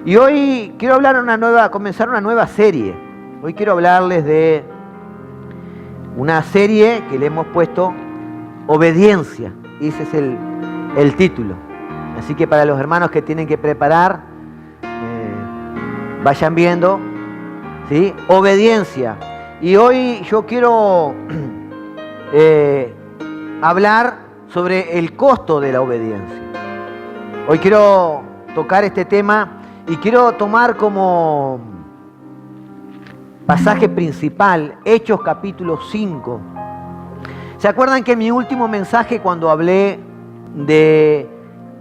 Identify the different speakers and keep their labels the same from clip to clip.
Speaker 1: Y hoy quiero comenzar una nueva serie. Hoy quiero hablarles de una serie que le hemos puesto Obediencia. Y ese es el título. Así que para los hermanos que tienen que preparar, vayan viendo, ¿sí? Obediencia. Y hoy yo quiero hablar sobre el costo de la obediencia. Hoy quiero tocar este tema y quiero tomar como pasaje principal Hechos capítulo 5. ¿Se acuerdan que en mi último mensaje, cuando hablé de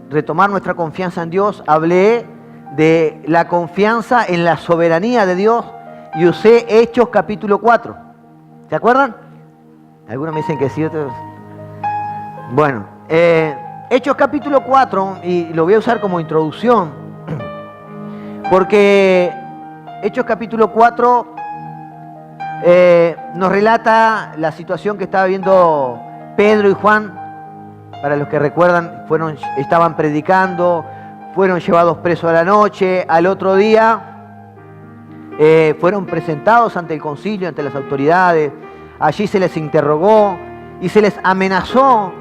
Speaker 1: retomar nuestra confianza en Dios, hablé de la confianza en la soberanía de Dios y usé Hechos capítulo 4? ¿Se acuerdan? Algunos me dicen que sí, otros... Bueno, Hechos capítulo 4, y lo voy a usar como introducción, porque Hechos capítulo 4 nos relata la situación que estaba viendo Pedro y Juan. Para los que recuerdan, estaban predicando, fueron llevados presos a la noche, al otro día fueron presentados ante el concilio, ante las autoridades. Allí se les interrogó y se les amenazó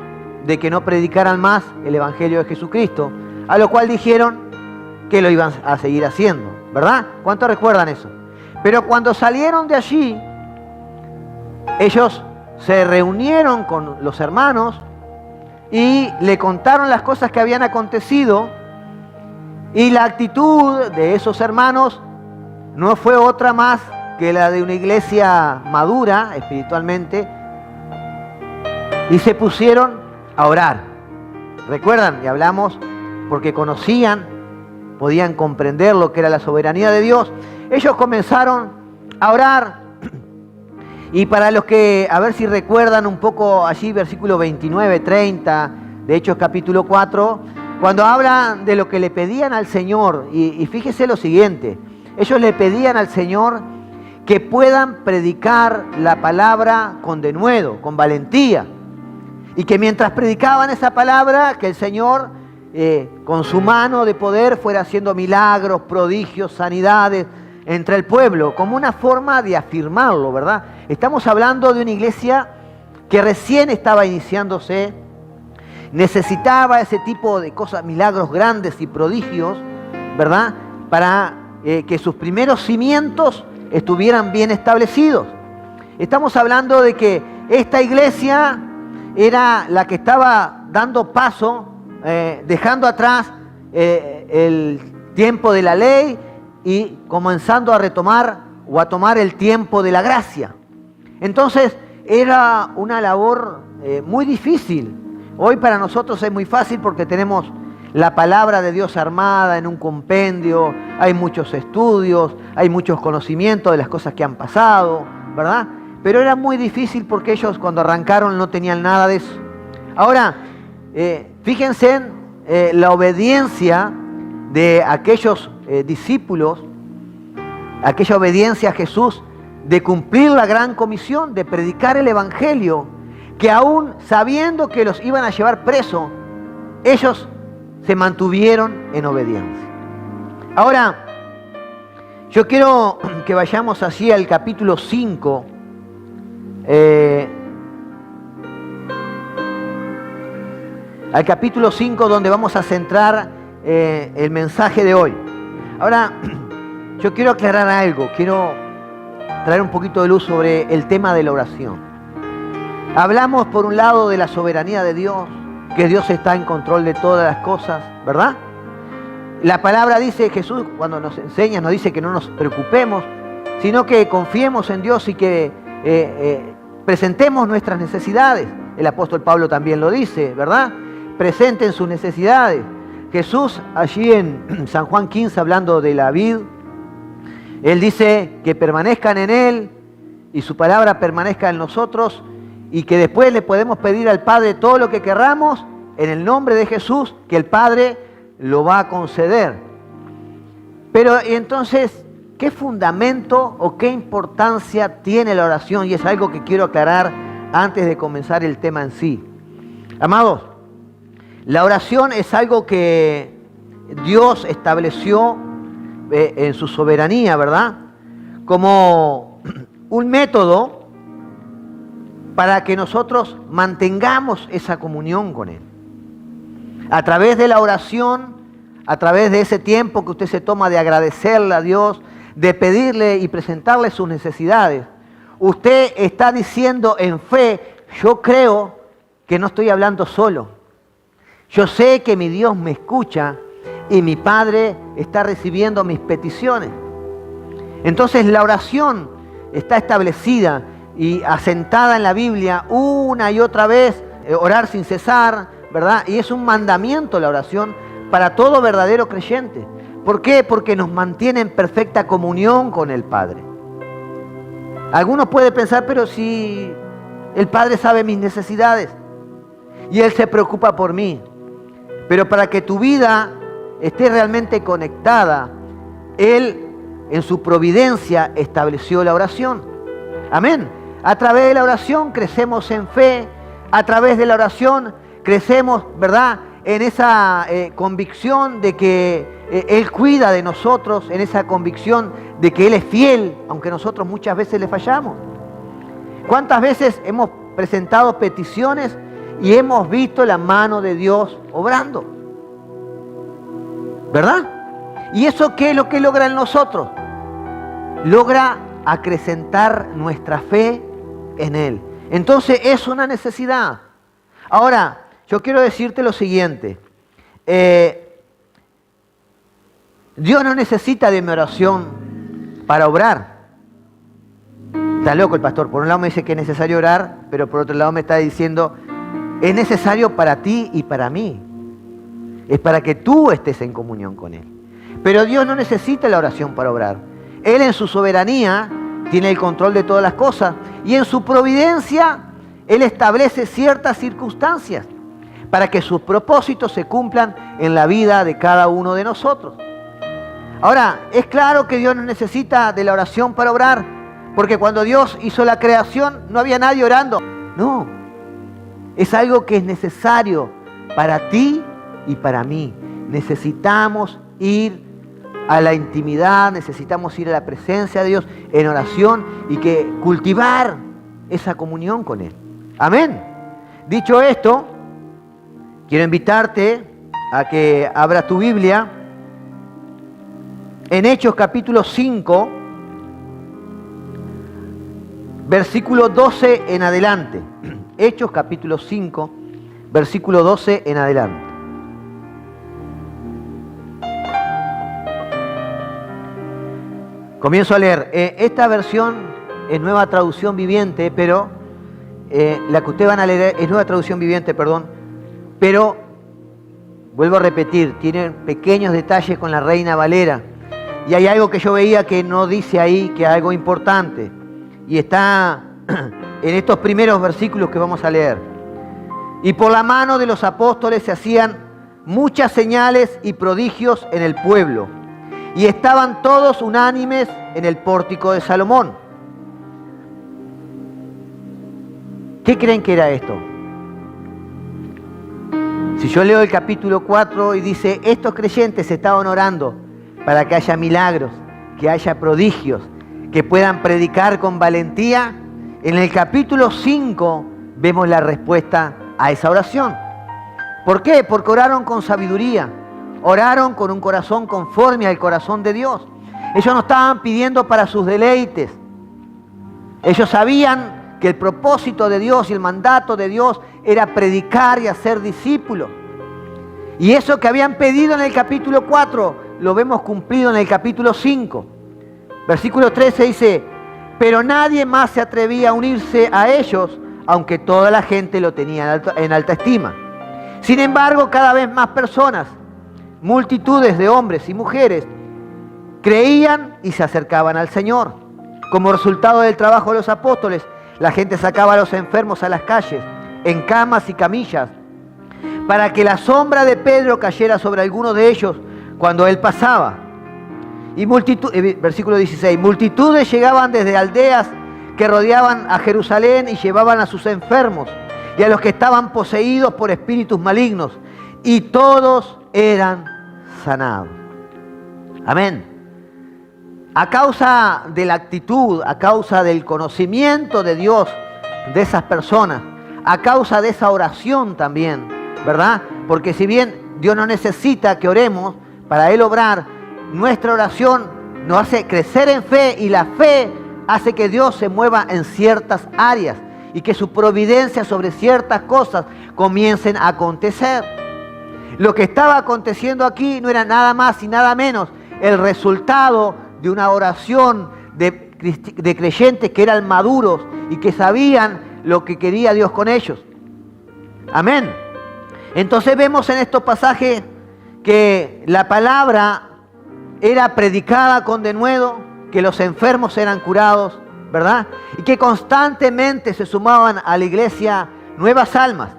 Speaker 1: de que no predicaran más el Evangelio de Jesucristo, a lo cual dijeron que lo iban a seguir haciendo, ¿verdad? ¿Cuántos recuerdan eso? Pero cuando salieron de allí, ellos se reunieron con los hermanos y le contaron las cosas que habían acontecido, y la actitud de esos hermanos no fue otra más que la de una iglesia madura espiritualmente, y se pusieron a orar. ¿Recuerdan? Y hablamos porque conocían, podían comprender lo que era la soberanía de Dios. Ellos comenzaron a orar. Y para los que, a ver si recuerdan un poco allí, versículo 29, 30 de Hechos capítulo 4, cuando hablan de lo que le pedían al Señor, y fíjese lo siguiente: ellos le pedían al Señor que puedan predicar la palabra con denuedo, con valentía, y que mientras predicaban esa palabra, que el Señor con su mano de poder fuera haciendo milagros, prodigios, sanidades entre el pueblo, como una forma de afirmarlo, ¿verdad? Estamos hablando de una iglesia que recién estaba iniciándose, necesitaba ese tipo de cosas, milagros grandes y prodigios, ¿verdad? Para que sus primeros cimientos estuvieran bien establecidos. Estamos hablando de que esta iglesia era la que estaba dando paso, dejando atrás el tiempo de la ley y comenzando a retomar o a tomar el tiempo de la gracia. Entonces era una labor muy difícil. Hoy para nosotros es muy fácil porque tenemos la palabra de Dios armada en un compendio, hay muchos estudios, hay muchos conocimientos de las cosas que han pasado, ¿verdad? Pero era muy difícil porque ellos cuando arrancaron no tenían nada de eso. Ahora, fíjense en la obediencia de aquellos discípulos, aquella obediencia a Jesús de cumplir la gran comisión, de predicar el Evangelio, que aún sabiendo que los iban a llevar preso, ellos se mantuvieron en obediencia. Ahora, yo quiero que vayamos así al capítulo 5, al capítulo 5, donde vamos a centrar el mensaje de hoy. Ahora, yo quiero aclarar algo, quiero traer un poquito de luz sobre el tema de la oración. Hablamos por un lado de la soberanía de Dios, que Dios está en control de todas las cosas, ¿verdad? La palabra dice, Jesús cuando nos enseña, nos dice que no nos preocupemos, sino que confiemos en Dios y que presentemos nuestras necesidades. El apóstol Pablo también lo dice, ¿verdad? Presenten sus necesidades. Jesús allí en San Juan 15, hablando de la vid, Él dice que permanezcan en Él y su palabra permanezca en nosotros, y que después le podemos pedir al Padre todo lo que querramos en el nombre de Jesús, que el Padre lo va a conceder. Pero entonces, ¿qué fundamento o qué importancia tiene la oración? Y es algo que quiero aclarar antes de comenzar el tema en sí. Amados, la oración es algo que Dios estableció en su soberanía, ¿verdad? Como un método para que nosotros mantengamos esa comunión con Él. A través de la oración, a través de ese tiempo que usted se toma de agradecerle a Dios, de pedirle y presentarle sus necesidades, usted está diciendo en fe, yo creo que no estoy hablando solo. Yo sé que mi Dios me escucha y mi Padre está recibiendo mis peticiones. Entonces la oración está establecida y asentada en la Biblia una y otra vez, orar sin cesar, ¿verdad? Y es un mandamiento la oración para todo verdadero creyente. ¿Por qué? Porque nos mantiene en perfecta comunión con el Padre. Algunos pueden pensar, pero si el Padre sabe mis necesidades y Él se preocupa por mí. Pero para que tu vida esté realmente conectada, Él en su providencia estableció la oración. Amén. A través de la oración crecemos en fe, a través de la oración crecemos, ¿verdad?, en esa convicción de que Él cuida de nosotros, en esa convicción de que Él es fiel, aunque nosotros muchas veces le fallamos. ¿Cuántas veces hemos presentado peticiones y hemos visto la mano de Dios obrando? ¿Verdad? ¿Y eso qué es lo que logra en nosotros? Logra acrecentar nuestra fe en Él. Entonces es una necesidad. Ahora, yo quiero decirte lo siguiente. Dios no necesita de mi oración para obrar. Está loco el pastor. Por un lado me dice que es necesario orar, pero por otro lado me está diciendo, es necesario para ti y para mí. Es para que tú estés en comunión con Él. Pero Dios no necesita la oración para obrar. Él en su soberanía tiene el control de todas las cosas y en su providencia Él establece ciertas circunstancias para que sus propósitos se cumplan en la vida de cada uno de nosotros. Ahora, es claro que Dios no necesita de la oración para obrar, porque cuando Dios hizo la creación no había nadie orando. No, es algo que es necesario para ti y para mí. Necesitamos ir a la intimidad, necesitamos ir a la presencia de Dios en oración y que cultivar esa comunión con Él. Amén. Dicho esto, quiero invitarte a que abras tu Biblia en Hechos capítulo 5, versículo 12 en adelante. Hechos capítulo 5, versículo 12 en adelante. Comienzo a leer. Esta versión es Nueva Traducción Viviente, pero la que ustedes van a leer es Nueva Traducción Viviente, perdón. Pero, vuelvo a repetir, tienen pequeños detalles con la Reina Valera. Y hay algo que yo veía que no dice ahí, que es algo importante. Y está en estos primeros versículos que vamos a leer. Y por la mano de los apóstoles se hacían muchas señales y prodigios en el pueblo. Y estaban todos unánimes en el pórtico de Salomón. ¿Qué creen que era esto? Si yo leo el capítulo 4 y dice, estos creyentes estaban orando para que haya milagros, que haya prodigios, que puedan predicar con valentía, en el capítulo 5 vemos la respuesta a esa oración. ¿Por qué? Porque oraron con sabiduría. Oraron con un corazón conforme al corazón de Dios. Ellos no estaban pidiendo para sus deleites. Ellos sabían que el propósito de Dios y el mandato de Dios era predicar y hacer discípulos. Y eso que habían pedido en el capítulo 4 lo vemos cumplido en el capítulo 5. Versículo 13 dice, pero nadie más se atrevía a unirse a ellos, aunque toda la gente lo tenía en alta estima. Sin embargo, cada vez más personas, multitudes de hombres y mujeres, creían y se acercaban al Señor. Como resultado del trabajo de los apóstoles, la gente sacaba a los enfermos a las calles, en camas y camillas, para que la sombra de Pedro cayera sobre alguno de ellos cuando él pasaba. Y versículo 16, multitudes llegaban desde aldeas que rodeaban a Jerusalén y llevaban a sus enfermos y a los que estaban poseídos por espíritus malignos, y todos eran sanados. Amén. a causa de la actitud, a causa del conocimiento de Dios de esas personas, a causa de esa oración también, ¿verdad? Porque si bien Dios no necesita que oremos para Él obrar, nuestra oración nos hace crecer en fe y la fe hace que Dios se mueva en ciertas áreas y que su providencia sobre ciertas cosas comiencen a acontecer. Lo que estaba aconteciendo aquí no era nada más y nada menos el resultado de una oración de creyentes que eran maduros y que sabían lo que quería Dios con ellos. Amén. Entonces vemos en estos pasajes que la palabra era predicada con denuedo, que los enfermos eran curados, ¿verdad? Y que constantemente se sumaban a la iglesia nuevas almas.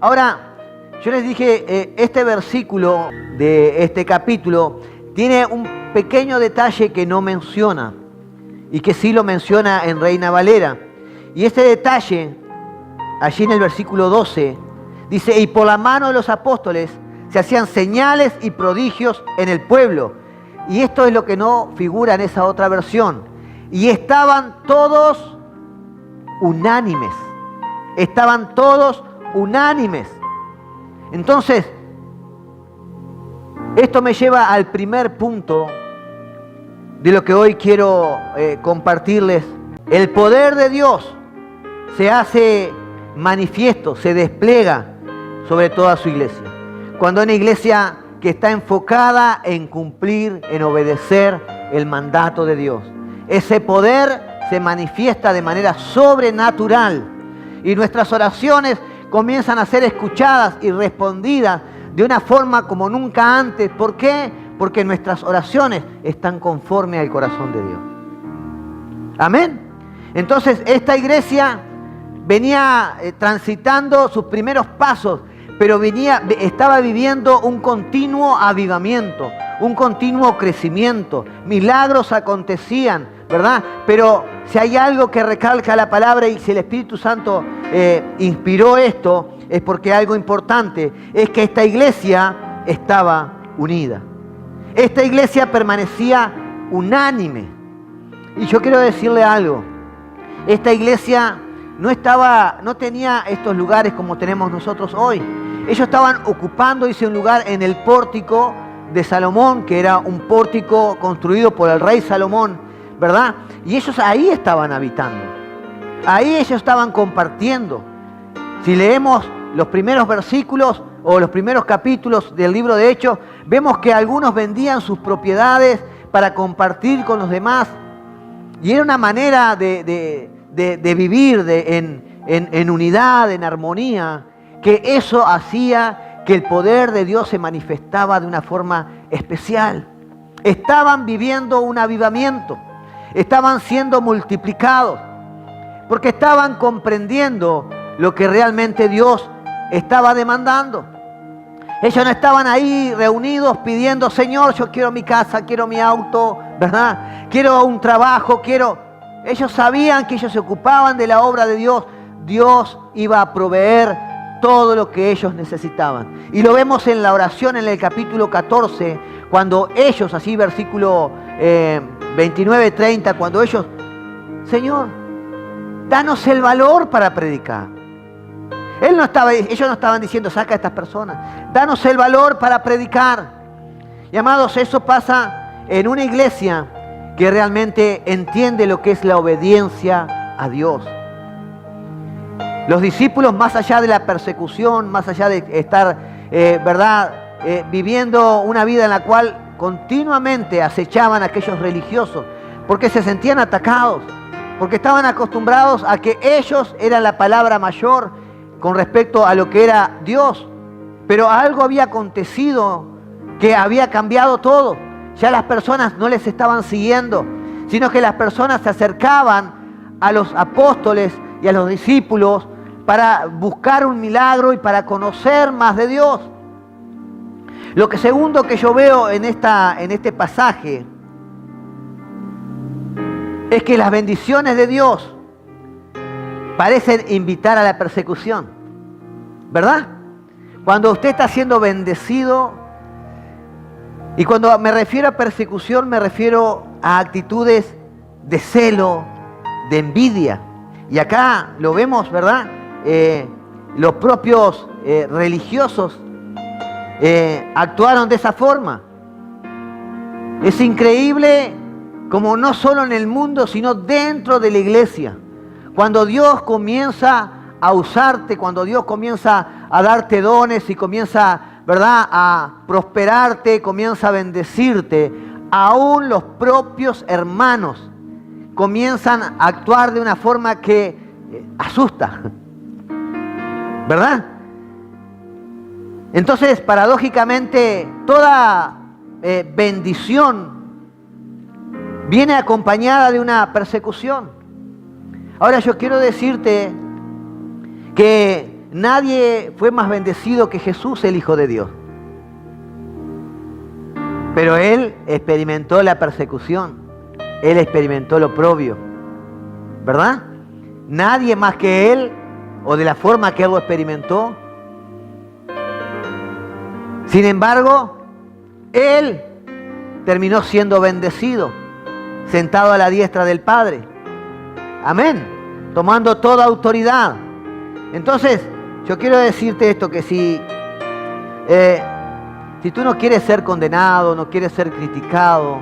Speaker 1: Ahora, yo les dije, este versículo de este capítulo tiene un pequeño detalle que no menciona y que sí lo menciona en Reina Valera. Y este detalle, allí en el versículo 12, dice, y por la mano de los apóstoles se hacían señales y prodigios en el pueblo. Y esto es lo que no figura en esa otra versión. Y estaban todos unánimes. Estaban todos unánimes. Entonces, esto me lleva al primer punto de lo que hoy quiero compartirles. El poder de Dios se hace manifiesto, se despliega sobre toda su iglesia. Cuando una iglesia que está enfocada en cumplir, en obedecer el mandato de Dios, ese poder se manifiesta de manera sobrenatural y nuestras oraciones comienzan a ser escuchadas y respondidas de una forma como nunca antes. ¿Por qué? Porque nuestras oraciones están conforme al corazón de Dios. Amén. Entonces esta iglesia venía transitando sus primeros pasos, pero estaba viviendo un continuo avivamiento, un continuo crecimiento. Milagros acontecían, ¿verdad? Pero si hay algo que recalca la palabra y si el Espíritu Santo inspiró esto, es porque algo importante es que esta iglesia estaba unida. Esta iglesia permanecía unánime. Y yo quiero decirle algo. Esta iglesia no tenía estos lugares como tenemos nosotros hoy. Ellos estaban ocupando, un lugar en el pórtico de Salomón, que era un pórtico construido por el rey Salomón, ¿verdad? Y ellos ahí estaban habitando. Ahí ellos estaban compartiendo. Si leemos los primeros versículos o los primeros capítulos del libro de Hechos, vemos que algunos vendían sus propiedades para compartir con los demás. Y era una manera de vivir en unidad, en armonía, que eso hacía que el poder de Dios se manifestaba de una forma especial. Estaban viviendo un avivamiento, estaban siendo multiplicados, porque estaban comprendiendo lo que realmente Dios estaba demandando. Ellos no estaban ahí reunidos pidiendo, Señor, yo quiero mi casa, quiero mi auto, ¿verdad? Quiero un trabajo, Ellos sabían que ellos se ocupaban de la obra de Dios. Dios iba a proveer todo lo que ellos necesitaban. Y lo vemos en la oración en el capítulo 14, cuando ellos, así versículo 29-30, cuando ellos, Señor, danos el valor para predicar. Ellos no estaban diciendo, saca a estas personas. Danos el valor para predicar. Y amados, eso pasa en una iglesia que realmente entiende lo que es la obediencia a Dios. Los discípulos, más allá de la persecución, más allá de estar, viviendo una vida en la cual continuamente acechaban a aquellos religiosos, porque se sentían atacados, porque estaban acostumbrados a que ellos eran la palabra mayor con respecto a lo que era Dios. Pero algo había acontecido que había cambiado todo. Ya las personas no les estaban siguiendo, sino que las personas se acercaban a los apóstoles y a los discípulos para buscar un milagro y para conocer más de Dios. Lo que segundo que yo veo en este pasaje es que las bendiciones de Dios parecen invitar a la persecución, ¿verdad? Cuando usted está siendo bendecido, Y cuando me refiero a persecución, me refiero a actitudes de celo, de envidia. Y acá lo vemos, ¿verdad? Los propios religiosos actuaron de esa forma. Es increíble como no solo en el mundo, sino dentro de la iglesia. Cuando Dios comienza a usarte, cuando Dios comienza a darte dones y comienza, ¿verdad?, a prosperarte, comienza a bendecirte, aún los propios hermanos comienzan a actuar de una forma que asusta, ¿verdad? Entonces, paradójicamente, toda bendición viene acompañada de una persecución. Ahora yo quiero decirte que nadie fue más bendecido que Jesús, el Hijo de Dios. Pero Él experimentó la persecución. Él experimentó lo oprobio, ¿verdad? Nadie más que Él, o de la forma que Él lo experimentó. Sin embargo, Él terminó siendo bendecido, sentado a la diestra del Padre. Amén. Tomando toda autoridad. Entonces, yo quiero decirte esto, que si tú no quieres ser condenado, no quieres ser criticado,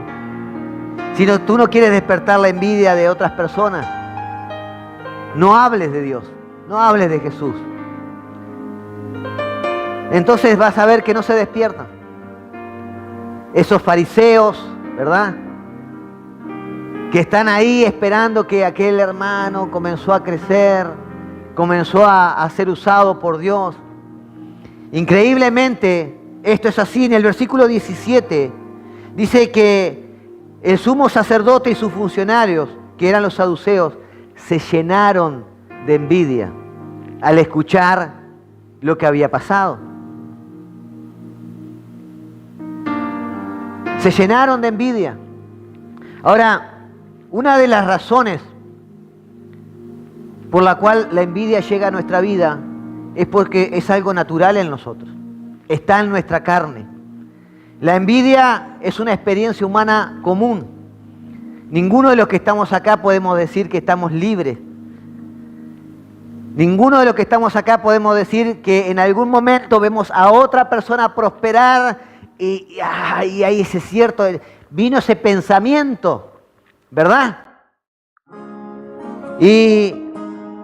Speaker 1: si tú no quieres despertar la envidia de otras personas, no hables de Dios, no hables de Jesús. Entonces vas a ver que no se despiertan. Esos fariseos, ¿verdad?, que están ahí esperando que aquel hermano comenzó a crecer, comenzó a ser usado por Dios. Increíblemente, esto es así. En el versículo 17 dice que el sumo sacerdote y sus funcionarios, que eran los saduceos, se llenaron de envidia al escuchar lo que había pasado. Se llenaron de envidia. Ahora, una de las razones por la cual la envidia llega a nuestra vida es porque es algo natural en nosotros. Está en nuestra carne. La envidia es una experiencia humana común. Ninguno de los que estamos acá podemos decir que estamos libres. Ninguno de los que estamos acá podemos decir que en algún momento vemos a otra persona prosperar y ahí ese cierto, vino ese pensamiento, ¿verdad? Y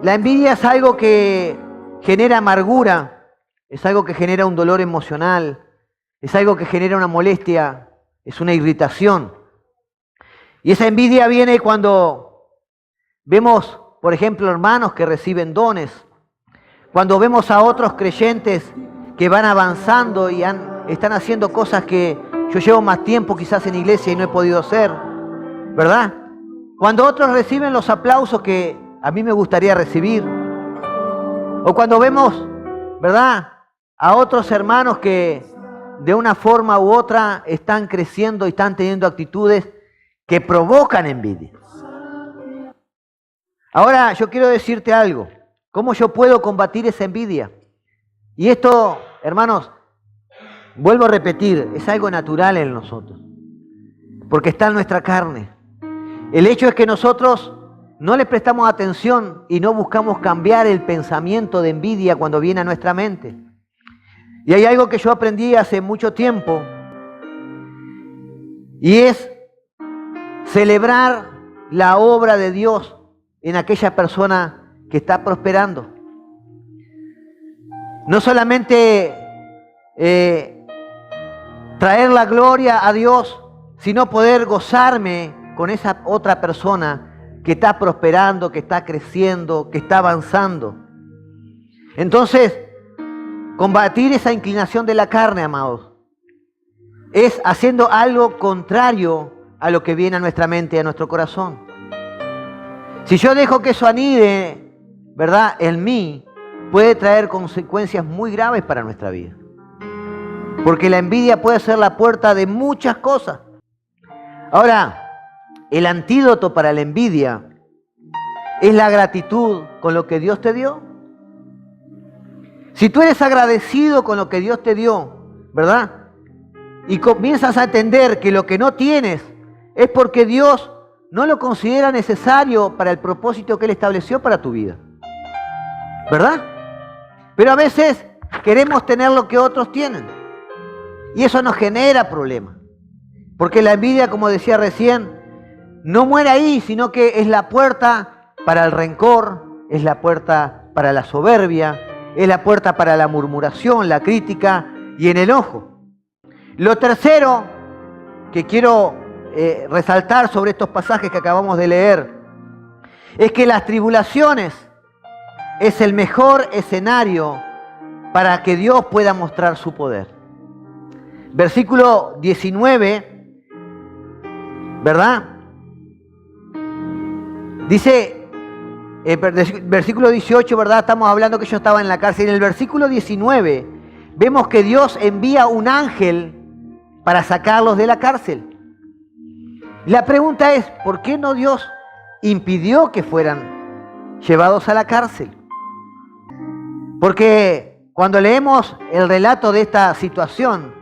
Speaker 1: la envidia es algo que genera amargura, es algo que genera un dolor emocional, es algo que genera una molestia, es una irritación. Y esa envidia viene cuando vemos, por ejemplo, hermanos que reciben dones, cuando vemos a otros creyentes que van avanzando y están haciendo cosas que yo llevo más tiempo quizás en iglesia y no he podido hacer, ¿verdad? Cuando otros reciben los aplausos que a mí me gustaría recibir, o cuando vemos, ¿verdad?, a otros hermanos que de una forma u otra están creciendo y están teniendo actitudes que provocan envidia. Ahora yo quiero decirte algo, ¿cómo yo puedo combatir esa envidia? Y esto, hermanos, vuelvo a repetir, es algo natural en nosotros, porque está en nuestra carne. El hecho es que nosotros no le prestamos atención y no buscamos cambiar el pensamiento de envidia cuando viene a nuestra mente. Y hay algo que yo aprendí hace mucho tiempo, y es celebrar la obra de Dios en aquella persona que está prosperando. No solamente traer la gloria a Dios, sino poder gozarme con esa otra persona que está prosperando, que está creciendo, que está avanzando. Entonces, combatir esa inclinación de la carne, amados, es haciendo algo contrario a lo que viene a nuestra mente y a nuestro corazón. Si yo dejo que eso anide, ¿verdad?, en mí, puede traer consecuencias muy graves para nuestra vida. Porque la envidia puede ser la puerta de muchas cosas. Ahora, el antídoto para la envidia es la gratitud con lo que Dios te dio. Si tú eres agradecido con lo que Dios te dio, ¿verdad?, y comienzas a entender que lo que no tienes es porque Dios no lo considera necesario para el propósito que Él estableció para tu vida. ¿Verdad? Pero a veces queremos tener lo que otros tienen. Y eso nos genera problemas. Porque la envidia, como decía recién, no muere ahí, sino que es la puerta para el rencor, es la puerta para la soberbia, es la puerta para la murmuración, la crítica y el enojo. Lo tercero que quiero resaltar sobre estos pasajes que acabamos de leer es que las tribulaciones es el mejor escenario para que Dios pueda mostrar su poder. Versículo 19, ¿verdad? Dice, versículo 18, ¿verdad? Estamos hablando que ellos estaban en la cárcel. En el versículo 19 vemos que Dios envía un ángel para sacarlos de la cárcel. La pregunta es, ¿por qué no Dios impidió que fueran llevados a la cárcel? Porque cuando leemos el relato de esta situación,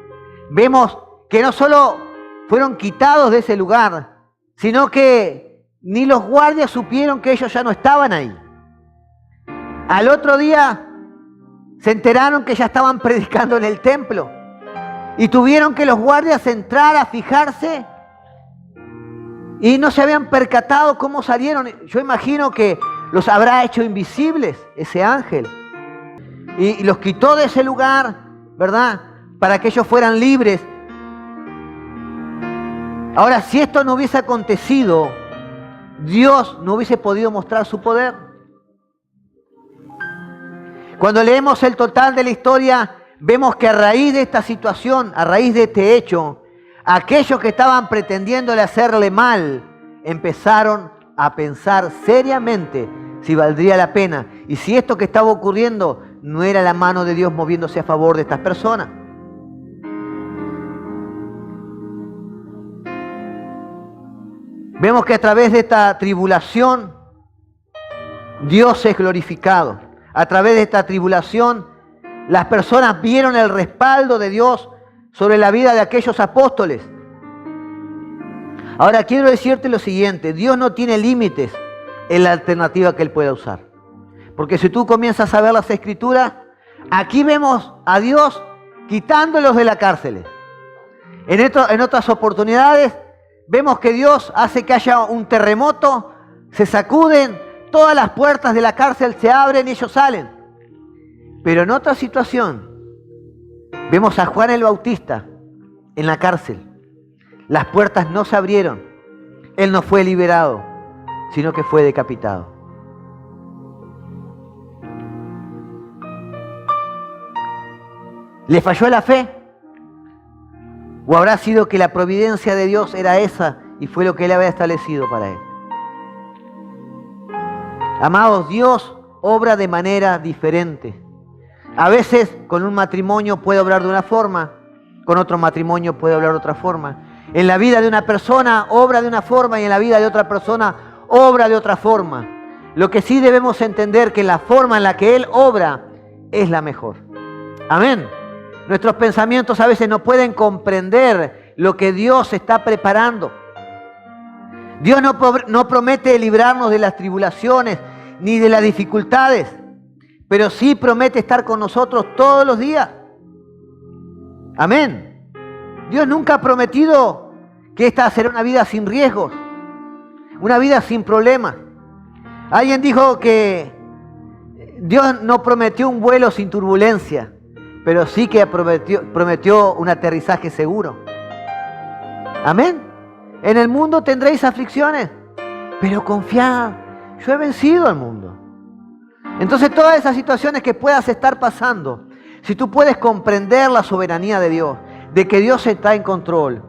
Speaker 1: vemos que no solo fueron quitados de ese lugar, sino que ni los guardias supieron que ellos ya no estaban ahí. Al otro día se enteraron que ya estaban predicando en el templo y tuvieron que los guardias entrar a fijarse y no se habían percatado cómo salieron. Yo imagino que los habrá hecho invisibles ese ángel y los quitó de ese lugar, ¿verdad? Para que ellos fueran libres. Ahora, si esto no hubiese acontecido, Dios no hubiese podido mostrar su poder. Cuando leemos el total de la historia, vemos que a raíz de esta situación, a raíz de este hecho, aquellos que estaban pretendiéndole hacerle mal, empezaron a pensar seriamente si valdría la pena y si esto que estaba ocurriendo no era la mano de Dios moviéndose a favor de estas personas. Vemos que a través de esta tribulación, Dios es glorificado. A través de esta tribulación, las personas vieron el respaldo de Dios sobre la vida de aquellos apóstoles. Ahora quiero decirte lo siguiente, Dios no tiene límites en la alternativa que Él pueda usar. Porque si tú comienzas a ver las Escrituras, aquí vemos a Dios quitándolos de la cárcel. En otras oportunidades, vemos que Dios hace que haya un terremoto, se sacuden, todas las puertas de la cárcel se abren y ellos salen. Pero en otra situación, vemos a Juan el Bautista en la cárcel. Las puertas no se abrieron. Él no fue liberado, sino que fue decapitado. ¿Le falló la fe? ¿O habrá sido que la providencia de Dios era esa y fue lo que Él había establecido para él? Amados, Dios obra de manera diferente. A veces con un matrimonio puede obrar de una forma, con otro matrimonio puede obrar de otra forma. En la vida de una persona obra de una forma y en la vida de otra persona obra de otra forma. Lo que sí debemos entender que la forma en la que Él obra es la mejor. Amén. Nuestros pensamientos a veces no pueden comprender lo que Dios está preparando. Dios no promete librarnos de las tribulaciones ni de las dificultades, pero sí promete estar con nosotros todos los días. Amén. Dios nunca ha prometido que esta será una vida sin riesgos, una vida sin problemas. Alguien dijo que Dios no prometió un vuelo sin turbulencia, pero sí que prometió un aterrizaje seguro. Amén. En el mundo tendréis aflicciones, pero confiad, yo he vencido al mundo. Entonces todas esas situaciones que puedas estar pasando, si tú puedes comprender la soberanía de Dios, de que Dios está en control,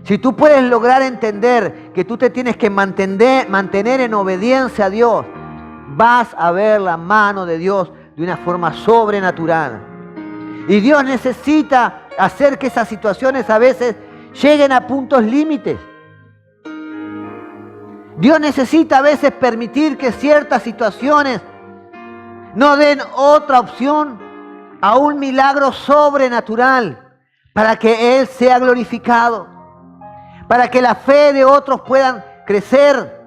Speaker 1: si tú puedes lograr entender que tú te tienes que mantener en obediencia a Dios, vas a ver la mano de Dios de una forma sobrenatural. Y Dios necesita hacer que esas situaciones a veces lleguen a puntos límites. Dios necesita a veces permitir que ciertas situaciones no den otra opción a un milagro sobrenatural para que Él sea glorificado, para que la fe de otros puedan crecer,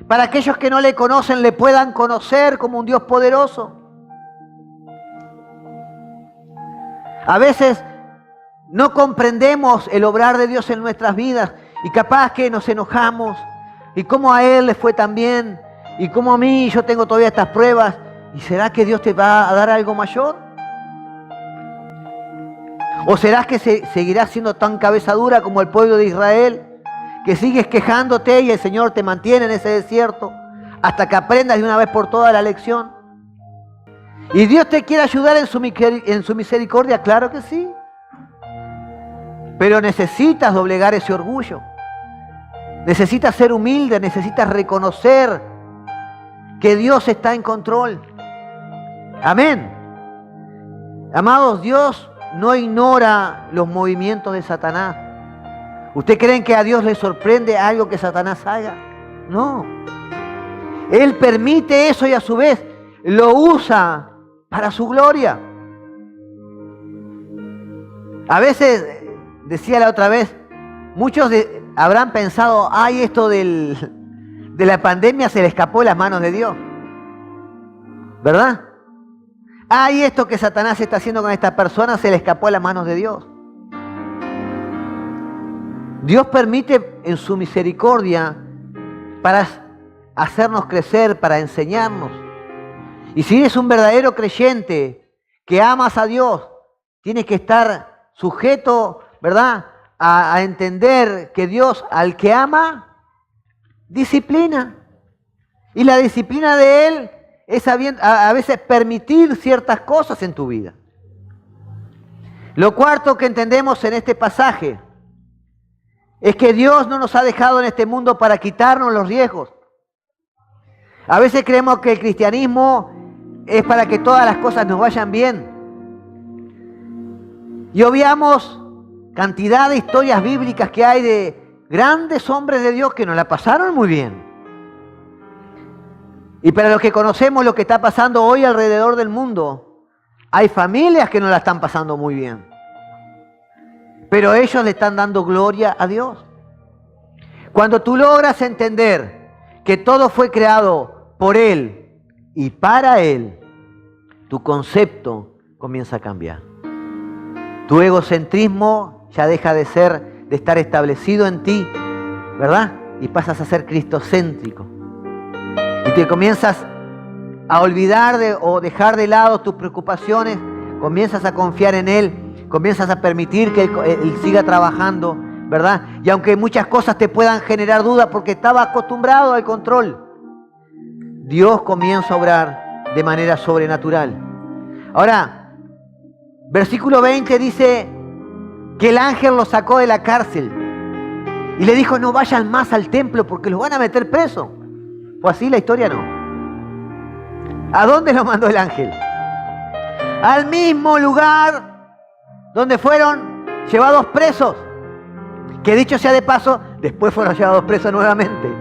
Speaker 1: para aquellos que no le conocen le puedan conocer como un Dios poderoso. A veces no comprendemos el obrar de Dios en nuestras vidas y capaz que nos enojamos y cómo a Él le fue tan bien y cómo a mí yo tengo todavía estas pruebas. ¿Y será que Dios te va a dar algo mayor? ¿O será que seguirás siendo tan cabeza dura como el pueblo de Israel? Que sigues quejándote y el Señor te mantiene en ese desierto hasta que aprendas de una vez por todas la lección. ¿Y Dios te quiere ayudar en su misericordia? Claro que sí. Pero necesitas doblegar ese orgullo. Necesitas ser humilde, necesitas reconocer que Dios está en control. Amén. Amados, Dios no ignora los movimientos de Satanás. ¿Ustedes creen que a Dios le sorprende algo que Satanás haga? No. Él permite eso y a su vez lo usa para su gloria. A veces, decía la otra vez, muchos habrán pensado, ay, esto de la pandemia se le escapó de las manos de Dios. ¿Verdad? Ay, esto que Satanás está haciendo con esta persona se le escapó de las manos de Dios. Dios permite en su misericordia para hacernos crecer, para enseñarnos. Y si eres un verdadero creyente que amas a Dios, tienes que estar sujeto, ¿verdad?, a entender que Dios al que ama, disciplina. Y la disciplina de Él es a veces permitir ciertas cosas en tu vida. Lo cuarto que entendemos en este pasaje es que Dios no nos ha dejado en este mundo para quitarnos los riesgos. A veces creemos que el cristianismo es para que todas las cosas nos vayan bien. Y obviamos cantidad de historias bíblicas que hay de grandes hombres de Dios que nos la pasaron muy bien. Y para los que conocemos lo que está pasando hoy alrededor del mundo, hay familias que no la están pasando muy bien. Pero ellos le están dando gloria a Dios. Cuando tú logras entender que todo fue creado por Él y para Él, tu concepto comienza a cambiar. Tu egocentrismo ya deja de estar establecido en ti, ¿verdad? Y pasas a ser cristocéntrico. Y te comienzas a olvidar o dejar de lado tus preocupaciones, comienzas a confiar en Él, comienzas a permitir que Él siga trabajando, ¿verdad? Y aunque muchas cosas te puedan generar dudas porque estaba acostumbrado al control, Dios comienza a obrar de manera sobrenatural. Ahora, versículo 20 dice que el ángel lo sacó de la cárcel y le dijo, no vayan más al templo porque los van a meter preso. ¿Fue así la historia? No. ¿A dónde lo mandó el ángel? Al mismo lugar donde fueron llevados presos. Que dicho sea de paso, después fueron llevados presos nuevamente.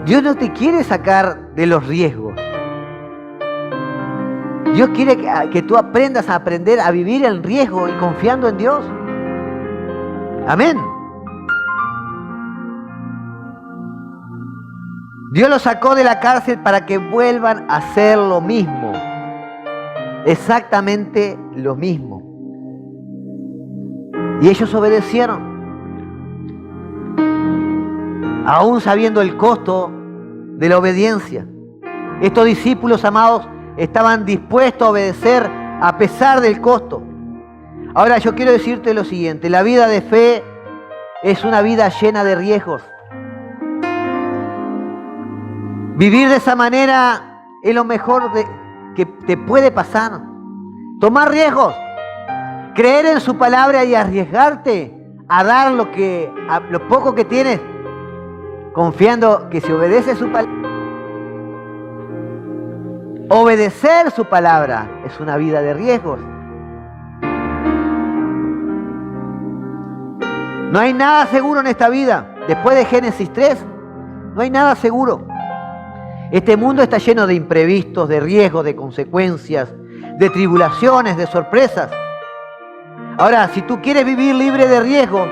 Speaker 1: Dios no te quiere sacar de los riesgos. Dios quiere que tú aprendas a vivir en riesgo y confiando en Dios. Amén. Dios los sacó de la cárcel para que vuelvan a hacer lo mismo. Exactamente lo mismo. Y ellos obedecieron. Aún sabiendo el costo de la obediencia. Estos discípulos, amados, estaban dispuestos a obedecer a pesar del costo. Ahora yo quiero decirte lo siguiente. La vida de fe es una vida llena de riesgos. Vivir de esa manera es lo mejor que te puede pasar. Tomar riesgos. Creer en su palabra y arriesgarte a dar lo poco que tienes, confiando que si obedece su palabra, obedecer su palabra es una vida de riesgos. No hay nada seguro en esta vida. Después de Génesis 3, no hay nada seguro. Este mundo está lleno de imprevistos, de riesgos, de consecuencias, de tribulaciones, de sorpresas. Ahora, si tú quieres vivir libre de riesgo,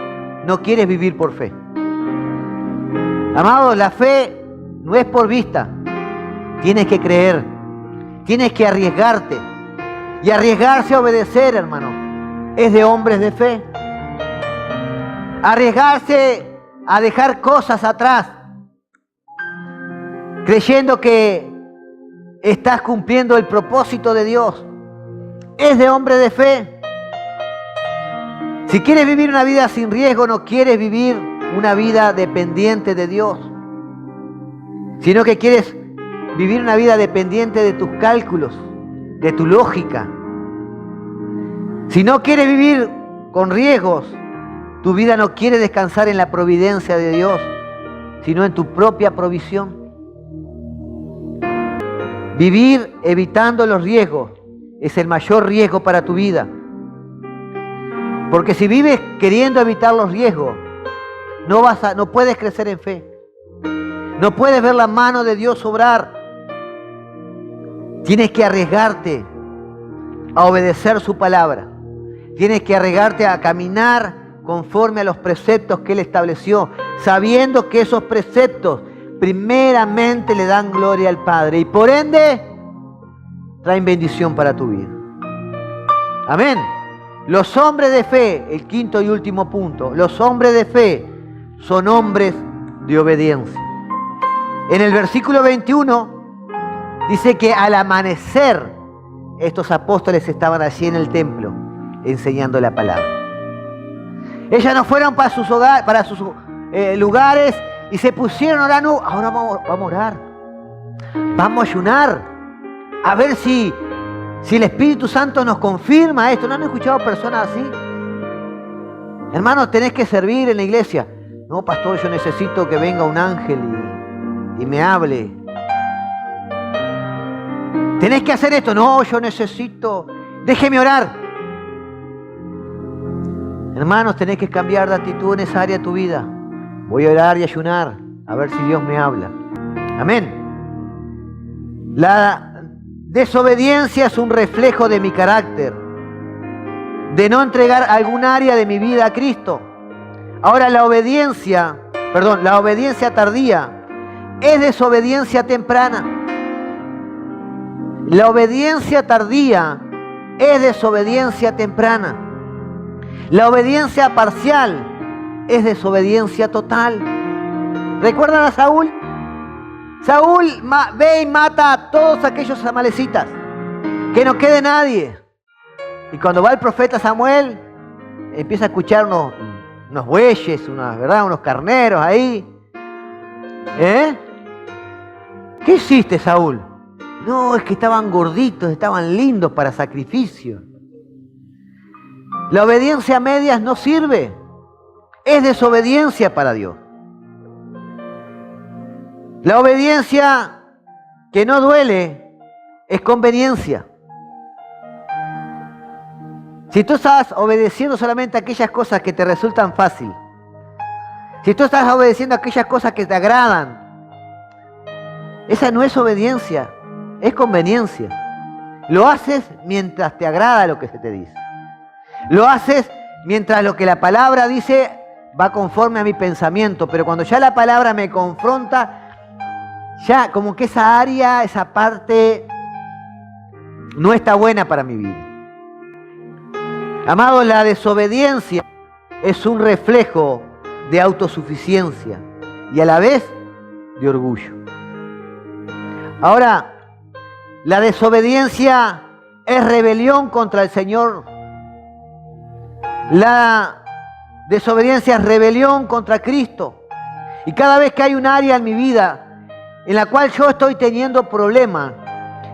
Speaker 1: no quieres vivir por fe. Amado, la fe no es por vista. Tienes que creer, tienes que arriesgarte. Y arriesgarse a obedecer, hermano, es de hombres de fe. Arriesgarse a dejar cosas atrás, creyendo que estás cumpliendo el propósito de Dios, es de hombre de fe. Si quieres vivir una vida sin riesgo, no quieres vivir una vida dependiente de Dios, sino que quieres vivir una vida dependiente de tus cálculos, de tu lógica. Si no quieres vivir con riesgos, tu vida no quiere descansar en la providencia de Dios, sino en tu propia provisión. Vivir evitando los riesgos es el mayor riesgo para tu vida. Porque si vives queriendo evitar los riesgos, no puedes crecer en fe. No puedes ver la mano de Dios obrar. Tienes que arriesgarte a obedecer su palabra. Tienes que arriesgarte a caminar conforme a los preceptos que Él estableció, sabiendo que esos preceptos primeramente le dan gloria al Padre y por ende traen bendición para tu vida. Amén. Los hombres de fe, el quinto y último punto, los hombres de fe son hombres de obediencia. En el versículo 21 dice que al amanecer estos apóstoles estaban allí en el templo enseñando la palabra. Ellos no fueron para sus lugares y se pusieron a orar. No, ahora vamos a orar. Vamos a ayunar. A ver si el Espíritu Santo nos confirma esto. ¿No han escuchado personas así? Hermanos, tenés que servir en la iglesia. No, pastor, yo necesito que venga un ángel y me hable. Tenés que hacer esto. No, yo necesito. Déjeme orar. Hermanos, tenés que cambiar de actitud en esa área de tu vida. Voy a orar y ayunar, a ver si Dios me habla. Amén. La desobediencia es un reflejo de mi carácter, de no entregar algún área de mi vida a Cristo. Ahora, la obediencia tardía es desobediencia temprana. La obediencia tardía es desobediencia temprana. La obediencia parcial es desobediencia total. ¿Recuerdan a Saúl? Saúl ve y mata a todos aquellos amalecitas. Que no quede nadie. Y cuando va el profeta Samuel, empieza a escuchar unos bueyes, unos carneros ahí. ¿Qué hiciste, Saúl? No, es que estaban gorditos, estaban lindos para sacrificio. La obediencia a medias no sirve. Es desobediencia para Dios. La obediencia que no duele es conveniencia. Si tú estás obedeciendo solamente a aquellas cosas que te resultan fácil, si tú estás obedeciendo a aquellas cosas que te agradan, esa no es obediencia, es conveniencia. Lo haces mientras te agrada lo que se te dice. Lo haces mientras lo que la palabra dice va conforme a mi pensamiento, pero cuando ya la palabra me confronta, ya como que esa área, esa parte no está buena para mi vida. Amados, la desobediencia es un reflejo de autosuficiencia y a la vez de orgullo. Ahora, la desobediencia es rebelión contra el Señor. La desobediencia es rebelión contra Cristo. Y cada vez que hay un área en mi vida en la cual yo estoy teniendo problemas,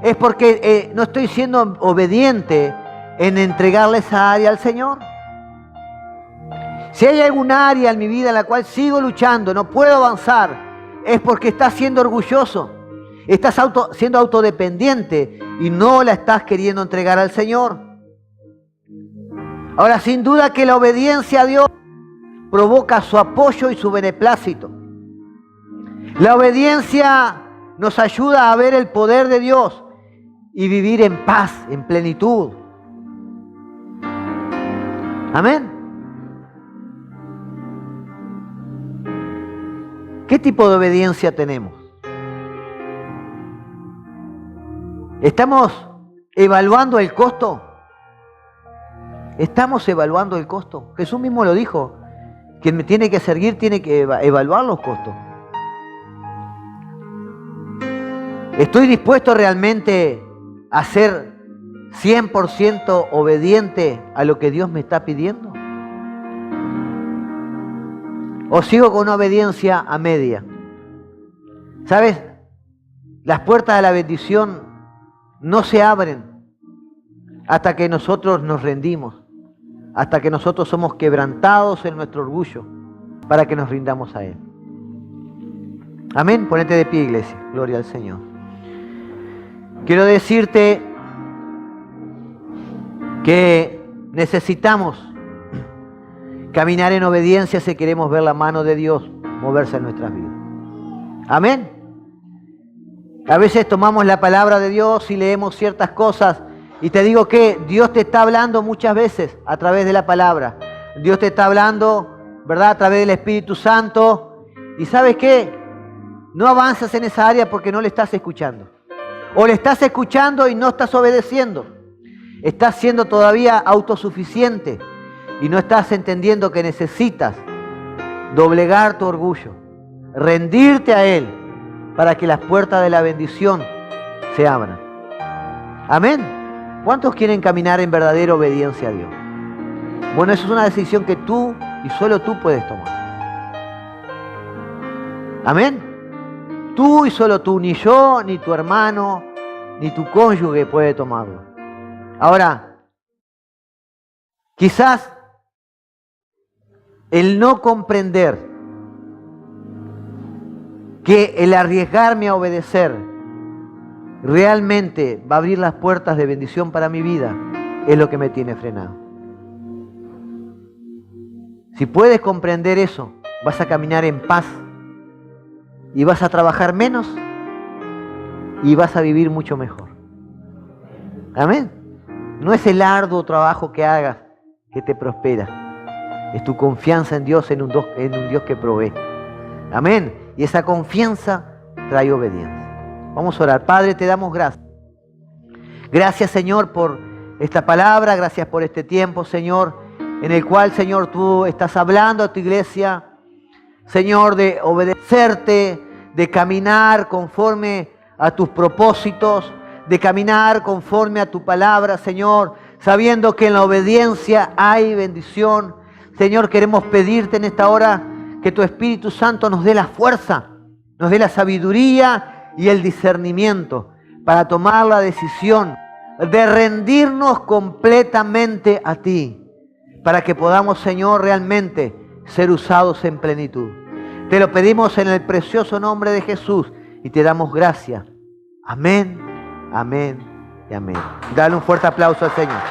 Speaker 1: es porque no estoy siendo obediente en entregarle esa área al Señor. Si hay algún área en mi vida en la cual sigo luchando, no puedo avanzar, es porque estás siendo orgulloso, estás siendo autodependiente y no la estás queriendo entregar al Señor. Ahora, sin duda que la obediencia a Dios provoca su apoyo y su beneplácito. La obediencia nos ayuda a ver el poder de Dios y vivir en paz, en plenitud. Amén. ¿Qué tipo de obediencia tenemos? ¿Estamos evaluando el costo? ¿Estamos evaluando el costo? Jesús mismo lo dijo. Quien me tiene que seguir tiene que evaluar los costos. ¿Estoy dispuesto realmente a ser 100% obediente a lo que Dios me está pidiendo? ¿O sigo con una obediencia a media? ¿Sabes? Las puertas de la bendición no se abren hasta que nosotros nos rendimos, hasta que nosotros somos quebrantados en nuestro orgullo, para que nos rindamos a Él. Amén. Ponete de pie, iglesia. Gloria al Señor. Quiero decirte que necesitamos caminar en obediencia si queremos ver la mano de Dios moverse en nuestras vidas. Amén. A veces tomamos la palabra de Dios y leemos ciertas cosas y te digo que Dios te está hablando muchas veces a través de la palabra. Dios te está hablando, ¿verdad? A través del Espíritu Santo. ¿Y sabes qué? No avanzas en esa área porque no le estás escuchando. O le estás escuchando y no estás obedeciendo. Estás siendo todavía autosuficiente y no estás entendiendo que necesitas doblegar tu orgullo, rendirte a Él para que las puertas de la bendición se abran. Amén. ¿Cuántos quieren caminar en verdadera obediencia a Dios? Bueno, eso es una decisión que tú y solo tú puedes tomar. Amén. Tú y solo tú, ni yo, ni tu hermano, ni tu cónyuge puede tomarlo. Ahora, quizás el no comprender que el arriesgarme a obedecer realmente va a abrir las puertas de bendición para mi vida es lo que me tiene frenado. Si puedes comprender eso, vas a caminar en paz y vas a trabajar menos y vas a vivir mucho mejor. Amén. No es el arduo trabajo que hagas que te prospera. Es tu confianza en Dios, en un Dios que provee. Amén. Y esa confianza trae obediencia. Vamos a orar. Padre, te damos gracias. Gracias, Señor, por esta palabra. Gracias por este tiempo, Señor, en el cual, Señor, tú estás hablando a tu iglesia, Señor, de obedecerte, de caminar conforme a tus propósitos, de caminar conforme a tu palabra, Señor, sabiendo que en la obediencia hay bendición. Señor, queremos pedirte en esta hora que tu Espíritu Santo nos dé la fuerza, nos dé la sabiduría y el discernimiento para tomar la decisión de rendirnos completamente a ti, para que podamos, Señor, realmente ser usados en plenitud. Te lo pedimos en el precioso nombre de Jesús y te damos gracias. Amén, amén y amén. Dale un fuerte aplauso al Señor.